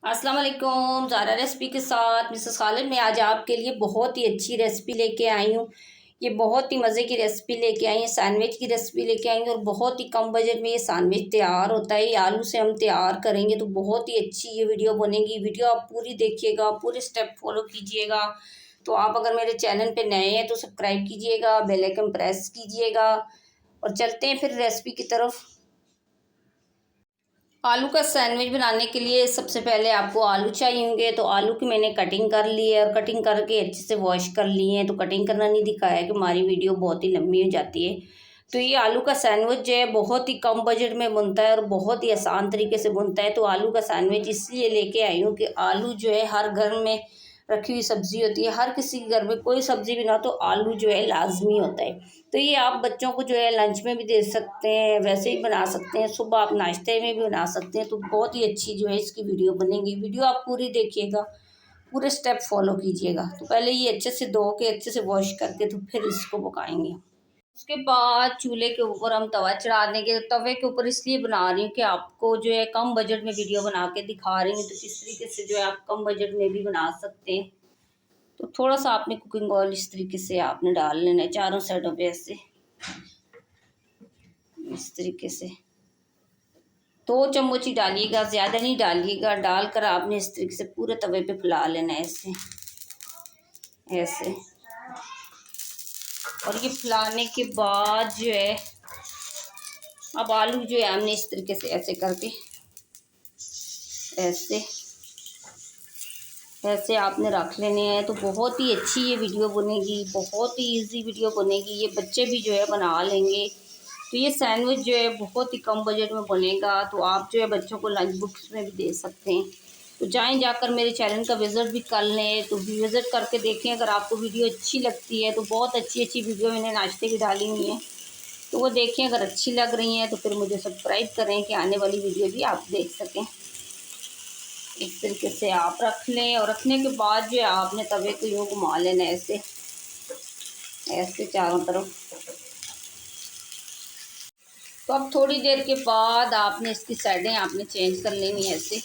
अस्सलाम वालेकुम। ज़ारा रेसिपी के साथ मिसेस खालिद मैं आज आपके लिए बहुत ही अच्छी रेसिपी लेके आई हूँ। ये बहुत ही मज़े की रेसिपी लेके आई है, सैंडविच की रेसिपी लेके आई हूँ और बहुत ही कम बजट में ये सैंडविच तैयार होता है। ये आलू से हम तैयार करेंगे तो बहुत ही अच्छी ये वीडियो बनेगी। वीडियो आप पूरी देखिएगा, पूरे स्टेप फॉलो कीजिएगा। तो आप अगर मेरे चैनल पर नए हैं तो सब्सक्राइब कीजिएगा, बेल आइकन प्रेस कीजिएगा और चलते हैं फिर रेसिपी की तरफ। आलू का सैंडविच बनाने के लिए सबसे पहले आपको आलू चाहिए होंगे। तो आलू की मैंने कटिंग कर ली है और कटिंग करके अच्छे से वॉश कर ली है। तो कटिंग करना नहीं दिखाया है कि हमारी वीडियो बहुत ही लंबी हो जाती है। तो ये आलू का सैंडविच जो है बहुत ही कम बजट में बनता है और बहुत ही आसान तरीके से बनता है। तो आलू का सैंडविच इसलिए लेके आई हूँ कि आलू जो है हर घर में रखी हुई सब्ज़ी होती है। हर किसी के घर में कोई सब्ज़ी भी ना तो आलू जो है लाजमी होता है। तो ये आप बच्चों को जो है लंच में भी दे सकते हैं, वैसे ही बना सकते हैं, सुबह आप नाश्ते में भी बना सकते हैं। तो बहुत ही अच्छी जो है इसकी वीडियो बनेगी। वीडियो आप पूरी देखिएगा, पूरे स्टेप फॉलो कीजिएगा। तो पहले ये अच्छे से धो के अच्छे से वॉश करके तो फिर इसको पकाएंगे। उसके बाद चूल्हे के ऊपर हम तवा चढ़ा देंगे। तो तवे के ऊपर इसलिए बना रही हूँ कि आपको जो है कम बजट में वीडियो बना के दिखा रही हूँ। तो किस तरीके से जो है आप कम बजट में भी बना सकते हैं। तो थोड़ा सा आपने कुकिंग ऑयल इस तरीके से आपने डाल लेना है चारों साइडों पे, ऐसे इस तरीके से 2 चम्मच ही डालिएगा, ज़्यादा नहीं डालिएगा। डालकर आपने इस तरीके से पूरे तवे पे फैला लेना है, ऐसे ऐसे। और ये फैलाने के बाद जो है अब आलू जो है हमने इस तरीके से ऐसे करके ऐसे ऐसे आपने रख लेने हैं। तो बहुत ही अच्छी ये वीडियो बनेगी, बहुत ही इजी वीडियो बनेगी। ये बच्चे भी जो है बना लेंगे। तो ये सैंडविच जो है बहुत ही कम बजट में बनेगा। तो आप जो है बच्चों को लंच बुक्स में भी दे सकते हैं। तो जाकर मेरे चैनल का विज़िट भी कर लें। तो विज़िट करके देखें, अगर आपको वीडियो अच्छी लगती है तो बहुत अच्छी अच्छी वीडियो मैंने नाश्ते की डाली हुई है, तो वो देखें। अगर अच्छी लग रही हैं तो फिर मुझे सब्सक्राइब करें कि आने वाली वीडियो भी आप देख सकें। इस तरीके से आप रख लें और रखने के बाद जो है आपने तवे को यूँ घुमा लेना है, ऐसे ऐसे चारों तरफ। तो अब थोड़ी देर के बाद आपने इसकी साइडें आपने चेंज कर लेनी है, ऐसे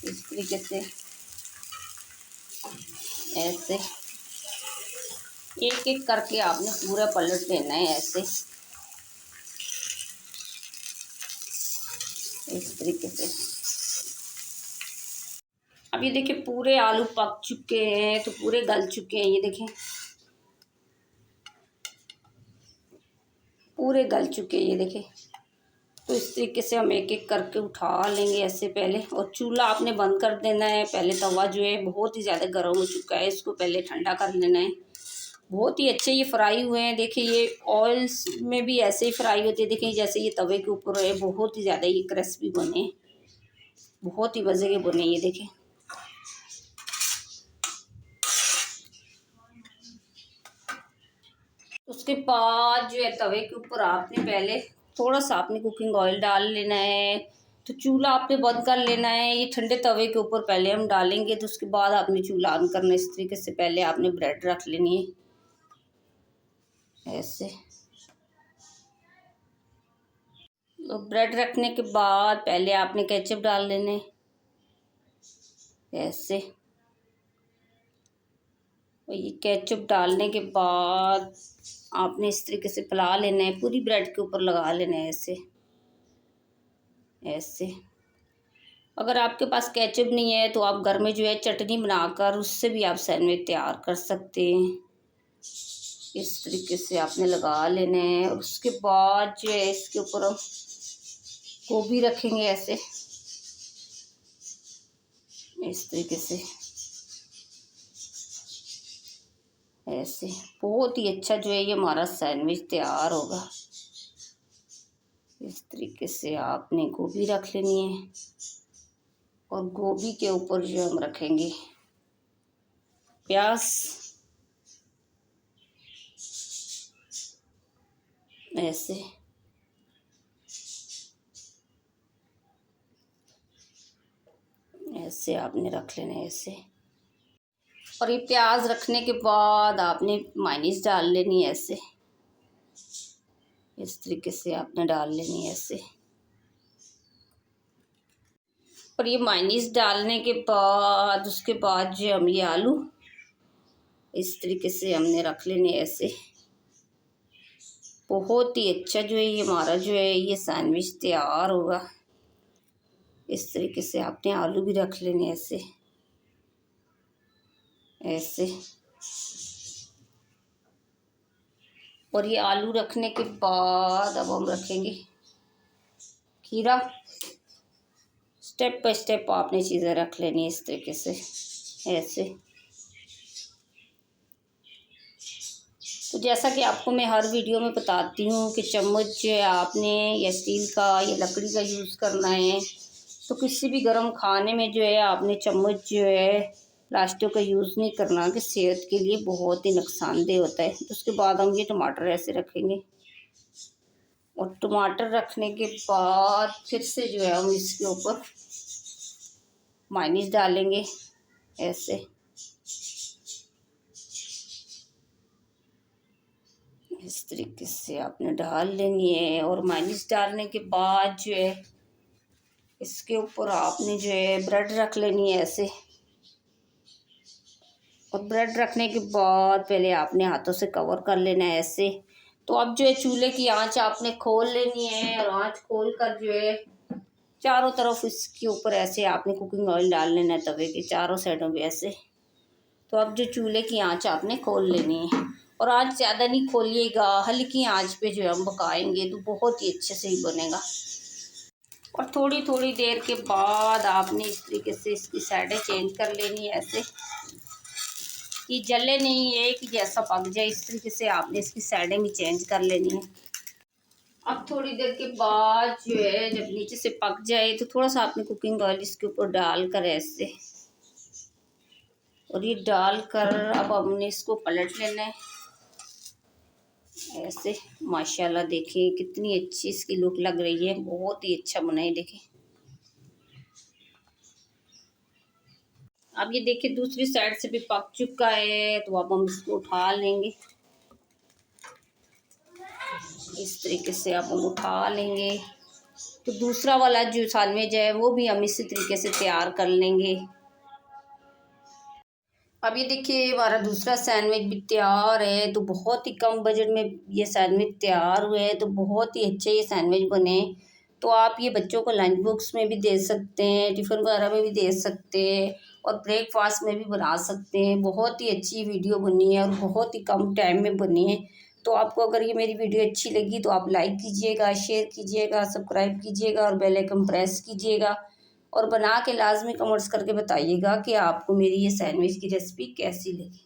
इस तरीके से ऐसे एक एक करके आपने पूरा पलट लेना है, ऐसे इस तरीके से। अब ये देखिए पूरे आलू पक चुके हैं, तो पूरे गल चुके हैं। ये देखें पूरे गल चुके हैं, ये देखें। तो इस तरीके से हम एक एक करके उठा लेंगे ऐसे पहले। और चूल्हा आपने बंद कर देना है। पहले तवा जो है बहुत ही ज़्यादा गर्म हो चुका है, इसको पहले ठंडा कर लेना है। बहुत ही अच्छे ये फ्राई हुए हैं। देखिए ये ऑयल्स में भी ऐसे ही फ्राई होते हैं। देखिए जैसे ये तवे के ऊपर है, बहुत ही ज़्यादा ये क्रिस्पी बने, बहुत ही मज़े के बने। ये देखें उसके बाद जो है तवे के ऊपर आपने पहले थोड़ा सा आपने कुकिंग ऑयल डाल लेना है। तो चूल्हा आपने बंद कर लेना है। ये ठंडे तवे के ऊपर पहले हम डालेंगे, तो उसके बाद आपने चूल्हा ऑन करना है। इस तरीके से पहले आपने ब्रेड रख लेनी है, ऐसे। तो ब्रेड रखने के बाद पहले आपने केचप डाल लेने, ऐसे। और ये केचप डालने के बाद आपने इस तरीके से फैला लेना है, पूरी ब्रेड के ऊपर लगा लेना है, ऐसे ऐसे। अगर आपके पास केचप नहीं है तो आप घर में जो है चटनी बनाकर उससे भी आप सैंडविच तैयार कर सकते हैं। इस तरीके से आपने लगा लेना है। और उसके बाद जो है इसके ऊपर हम गोभी रखेंगे, ऐसे इस तरीके से ऐसे। बहुत ही अच्छा जो है ये हमारा सैंडविच तैयार होगा। इस तरीके से आपने गोभी रख लेनी है और गोभी के ऊपर जो हम रखेंगे प्याज, ऐसे ऐसे आपने रख लेना है, ऐसे। और ये प्याज रखने के बाद आपने मायनीस डाल लेनी है, ऐसे इस तरीके से आपने डाल लेनी है, ऐसे। और ये मायनीस डालने के बाद उसके बाद जो हम ये आलू इस तरीके से हमने रख लेने ऐसे। बहुत ही अच्छा जो है ये हमारा जो है ये सैंडविच तैयार होगा। इस तरीके से आपने आलू भी रख लेने ऐसे ऐसे। और ये आलू रखने के बाद अब हम रखेंगे खीरा। स्टेप बाय स्टेप आपने चीज़ें रख लेनी इस तरीके से ऐसे। तो जैसा कि आपको मैं हर वीडियो में बताती हूँ कि चम्मच जो है आपने या स्टील का या लकड़ी का यूज़ करना है। तो किसी भी गर्म खाने में जो है आपने चम्मच जो है प्लास्टिक का यूज़ नहीं करना, कि सेहत के लिए बहुत ही नुकसानदेह होता है। तो उसके बाद हम ये टमाटर ऐसे रखेंगे और टमाटर रखने के बाद फिर से जो है हम इसके ऊपर मायनीस डालेंगे ऐसे। इस तरीके से आपने डाल लेनी है। और मायनीस डालने के बाद जो है इसके ऊपर आपने जो है ब्रेड रख लेनी है ऐसे। और ब्रेड रखने के बाद पहले आपने हाथों से कवर कर लेना है ऐसे। तो अब जो है चूल्हे की आंच आपने खोल लेनी है और आंच खोल कर जो है चारों तरफ इसके ऊपर ऐसे आपने कुकिंग ऑयल डाल लेना है तवे के चारों साइडों पे ऐसे। तो अब जो चूल्हे की आंच आपने खोल लेनी है और आंच ज़्यादा नहीं खोलिएगा, हल्की आंच पे जो है हम पकाएंगे तो बहुत ही अच्छे से ही बनेगा। और थोड़ी थोड़ी देर के बाद आपने इस तरीके से इसकी साइडें चेंज कर लेनी है ऐसे कि जले नहीं, एक ही जैसा पक जाए। इस तरीके से आपने इसकी साइडें भी चेंज कर लेनी है। अब थोड़ी देर के बाद जो है जब नीचे से पक जाए तो थोड़ा सा आपने कुकिंग ऑयल इसके ऊपर डाल कर ऐसे, और ये डालकर अब हमने इसको पलट लेना है ऐसे। माशाल्लाह देखिए कितनी अच्छी इसकी लुक लग रही है, बहुत ही अच्छा बना है देखिए। अब ये देखिए दूसरी साइड से भी पक चुका है, तो अब हम इसको उठा लेंगे इस तरीके से। अब हम उठा लेंगे तो दूसरा वाला जो सैंडविच है वो भी हम इसी तरीके से तैयार कर लेंगे। अब ये देखिए हमारा दूसरा सैंडविच भी तैयार है। तो बहुत ही कम बजट में ये सैंडविच तैयार हुए हैं, तो बहुत ही अच्छे ये सैंडविच बने। तो आप ये बच्चों को लंच बॉक्स में भी दे सकते हैं, टिफ़िन वगैरह में भी दे सकते हैं और ब्रेकफास्ट में भी बना सकते हैं। बहुत ही अच्छी वीडियो बनी है और बहुत ही कम टाइम में बनी है। तो आपको अगर ये मेरी वीडियो अच्छी लगी तो आप लाइक कीजिएगा, शेयर कीजिएगा, सब्सक्राइब कीजिएगा और बेल आइकन प्रेस कीजिएगा। और बना के लाजमी कमेंट्स करके बताइएगा कि आपको मेरी ये सैंडविच की रेसिपी कैसी लगी।